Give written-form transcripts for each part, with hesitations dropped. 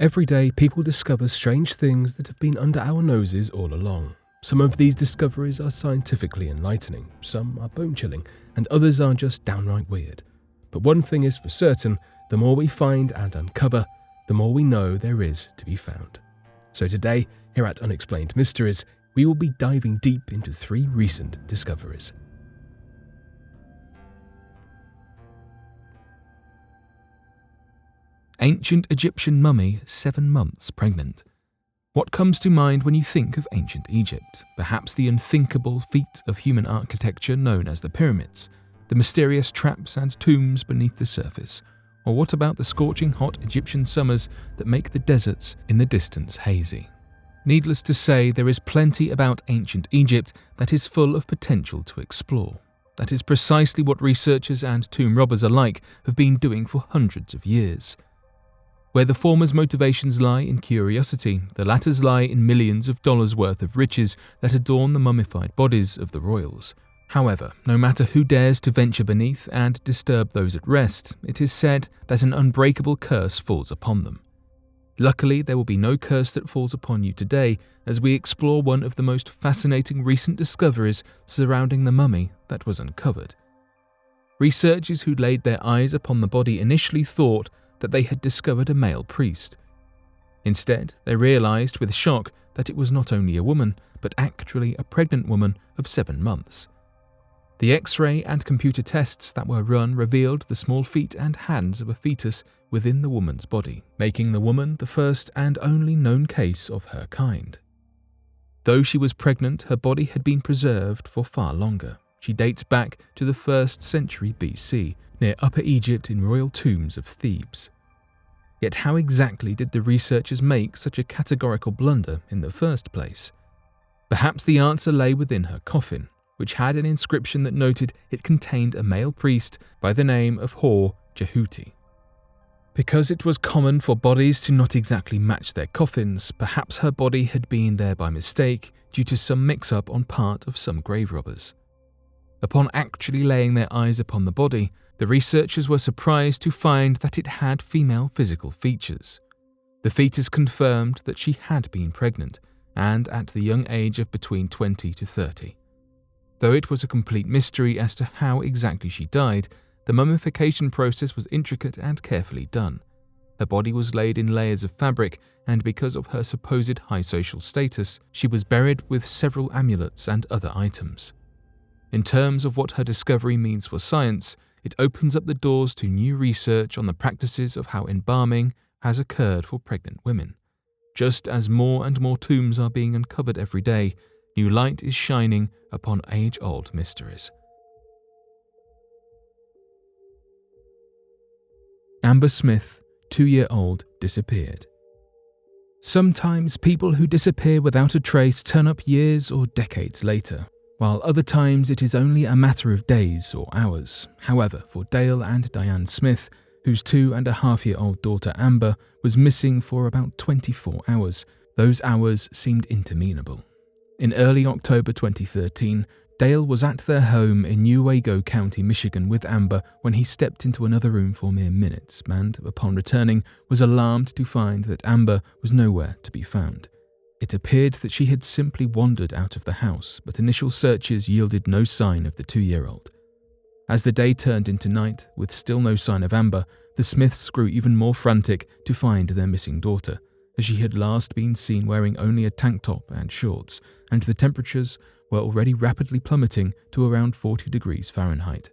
Every day, people discover strange things that have been under our noses all along. Some of these discoveries are scientifically enlightening, some are bone-chilling, and others are just downright weird. But one thing is for certain, the more we find and uncover, the more we know there is to be found. So today, here at Unexplained Mysteries, we will be diving deep into 3 recent discoveries. Ancient Egyptian mummy 7 months pregnant. What comes to mind when you think of ancient Egypt? Perhaps the unthinkable feat of human architecture known as the pyramids, the mysterious traps and tombs beneath the surface, or what about the scorching hot Egyptian summers that make the deserts in the distance hazy? Needless to say, there is plenty about ancient Egypt that is full of potential to explore. That is precisely what researchers and tomb robbers alike have been doing for hundreds of years. Where the former's motivations lie in curiosity, the latter's lie in millions of dollars worth of riches that adorn the mummified bodies of the royals. However, no matter who dares to venture beneath and disturb those at rest, it is said that an unbreakable curse falls upon them. Luckily, there will be no curse that falls upon you today as we explore one of the most fascinating recent discoveries surrounding the mummy that was uncovered. Researchers who laid their eyes upon the body initially thought that they had discovered a male priest. Instead, they realized with shock that it was not only a woman, but actually a pregnant woman of 7 months. The X-ray and computer tests that were run revealed the small feet and hands of a fetus within the woman's body, making the woman the first and only known case of her kind. Though she was pregnant, her body had been preserved for far longer. She dates back to the 1st century BC, near Upper Egypt in royal tombs of Thebes. Yet how exactly did the researchers make such a categorical blunder in the first place? Perhaps the answer lay within her coffin, which had an inscription that noted it contained a male priest by the name of Jehuti. Because it was common for bodies to not exactly match their coffins, perhaps her body had been there by mistake due to some mix-up on part of some grave robbers. Upon actually laying their eyes upon the body, the researchers were surprised to find that it had female physical features. The fetus confirmed that she had been pregnant, and at the young age of between 20 to 30. Though it was a complete mystery as to how exactly she died, the mummification process was intricate and carefully done. Her body was laid in layers of fabric, and because of her supposed high social status, she was buried with several amulets and other items. In terms of what her discovery means for science, it opens up the doors to new research on the practices of how embalming has occurred for pregnant women. Just as more and more tombs are being uncovered every day, new light is shining upon age-old mysteries. Amber Smith, 2-year-old, disappeared. Sometimes people who disappear without a trace turn up years or decades later, while other times it is only a matter of days or hours. However, for Dale and Diane Smith, whose 2.5-year-old daughter Amber was missing for about 24 hours, those hours seemed interminable. In early October 2013, Dale was at their home in Newaygo County, Michigan with Amber when he stepped into another room for mere minutes and, upon returning, was alarmed to find that Amber was nowhere to be found. It appeared that she had simply wandered out of the house, but initial searches yielded no sign of the 2-year-old. As the day turned into night, with still no sign of Amber, the Smiths grew even more frantic to find their missing daughter, as she had last been seen wearing only a tank top and shorts, and the temperatures were already rapidly plummeting to around 40 degrees Fahrenheit.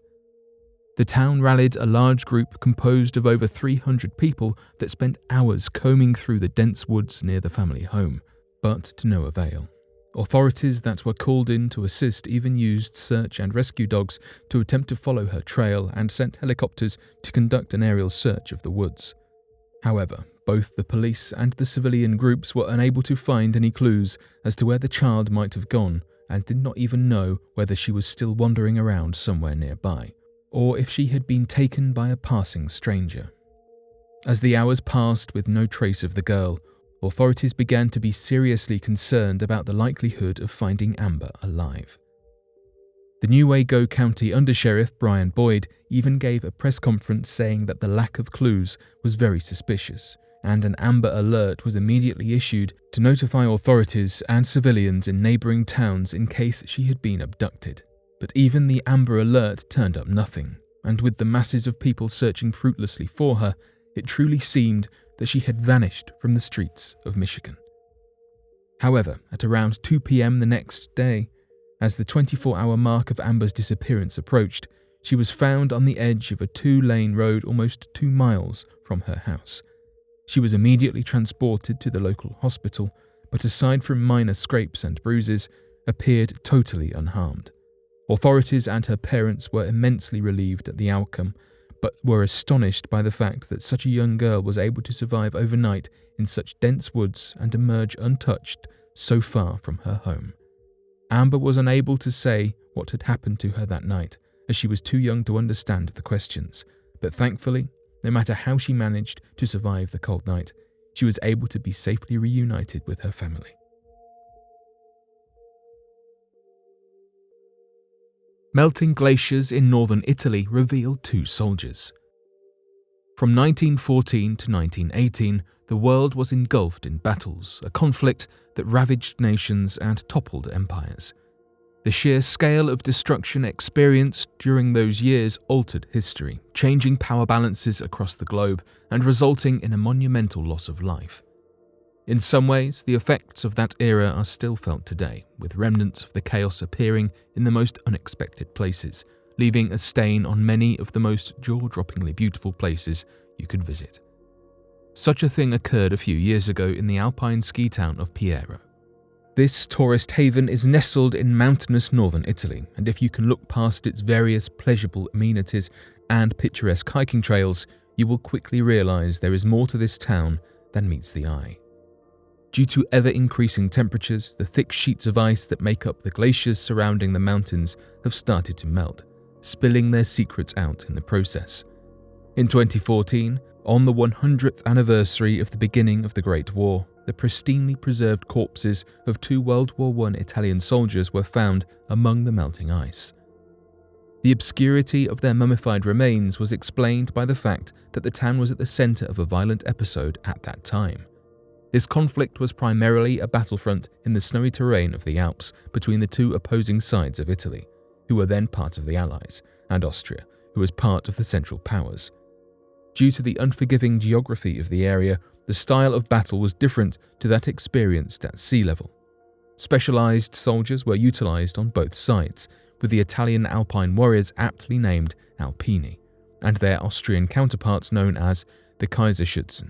The town rallied a large group composed of over 300 people that spent hours combing through the dense woods near the family home, but to no avail. Authorities that were called in to assist even used search and rescue dogs to attempt to follow her trail and sent helicopters to conduct an aerial search of the woods. However, both the police and the civilian groups were unable to find any clues as to where the child might have gone and did not even know whether she was still wandering around somewhere nearby, or if she had been taken by a passing stranger. As the hours passed with no trace of the girl, authorities began to be seriously concerned about the likelihood of finding Amber alive. The Newaygo County Undersheriff Brian Boyd even gave a press conference saying that the lack of clues was very suspicious, and an amber alert was immediately issued to notify authorities and civilians in neighbouring towns in case she had been abducted. But even the amber alert turned up nothing, and with the masses of people searching fruitlessly for her, it truly seemed that she had vanished from the streets of Michigan. However, at around 2 p.m. the next day, as the 24-hour mark of Amber's disappearance approached, she was found on the edge of a 2-lane road almost 2 miles from her house. She was immediately transported to the local hospital, but aside from minor scrapes and bruises, appeared totally unharmed. Authorities and her parents were immensely relieved at the outcome, but were astonished by the fact that such a young girl was able to survive overnight in such dense woods and emerge untouched so far from her home. Amber was unable to say what had happened to her that night, as she was too young to understand the questions, but thankfully, no matter how she managed to survive the cold night, she was able to be safely reunited with her family. Melting glaciers in northern Italy reveal 2 soldiers. From 1914 to 1918, the world was engulfed in battles, a conflict that ravaged nations and toppled empires. The sheer scale of destruction experienced during those years altered history, changing power balances across the globe and resulting in a monumental loss of life. In some ways, the effects of that era are still felt today, with remnants of the chaos appearing in the most unexpected places, leaving a stain on many of the most jaw-droppingly beautiful places you could visit. Such a thing occurred a few years ago in the alpine ski town of Piero. This tourist haven is nestled in mountainous northern Italy, and if you can look past its various pleasurable amenities and picturesque hiking trails, you will quickly realise there is more to this town than meets the eye. Due to ever-increasing temperatures, the thick sheets of ice that make up the glaciers surrounding the mountains have started to melt, spilling their secrets out in the process. In 2014, on the 100th anniversary of the beginning of the Great War, the pristinely preserved corpses of 2 World War I Italian soldiers were found among the melting ice. The obscurity of their mummified remains was explained by the fact that the town was at the centre of a violent episode at that time. This conflict was primarily a battlefront in the snowy terrain of the Alps between the 2 opposing sides of Italy, who were then part of the Allies, and Austria, who was part of the Central Powers. Due to the unforgiving geography of the area, the style of battle was different to that experienced at sea level. Specialised soldiers were utilised on both sides, with the Italian Alpine warriors aptly named Alpini, and their Austrian counterparts known as the Kaiserschützen.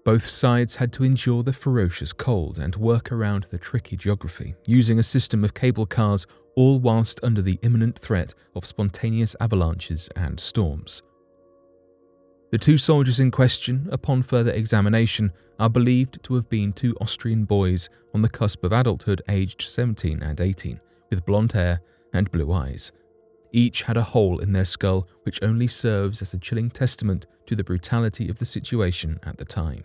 Both sides had to endure the ferocious cold and work around the tricky geography, using a system of cable cars, all whilst under the imminent threat of spontaneous avalanches and storms. The 2 soldiers in question, upon further examination, are believed to have been 2 Austrian boys on the cusp of adulthood aged 17 and 18, with blonde hair and blue eyes. Each had a hole in their skull which only serves as a chilling testament to the brutality of the situation at the time.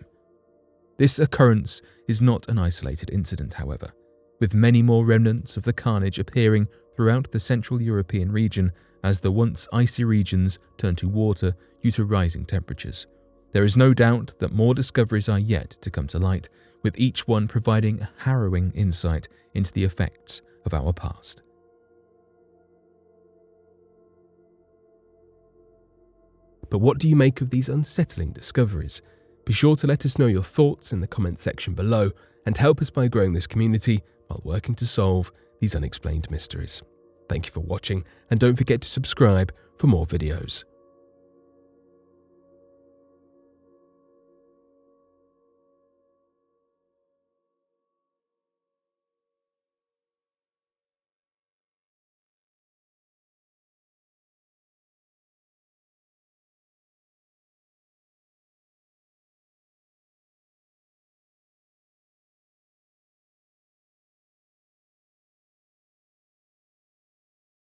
This occurrence is not an isolated incident, however, with many more remnants of the carnage appearing throughout the Central European region as the once icy regions turn to water due to rising temperatures. There is no doubt that more discoveries are yet to come to light, with each one providing a harrowing insight into the effects of our past. But what do you make of these unsettling discoveries? Be sure to let us know your thoughts in the comment section below and help us by growing this community while working to solve these unexplained mysteries. Thank you for watching, and don't forget to subscribe for more videos.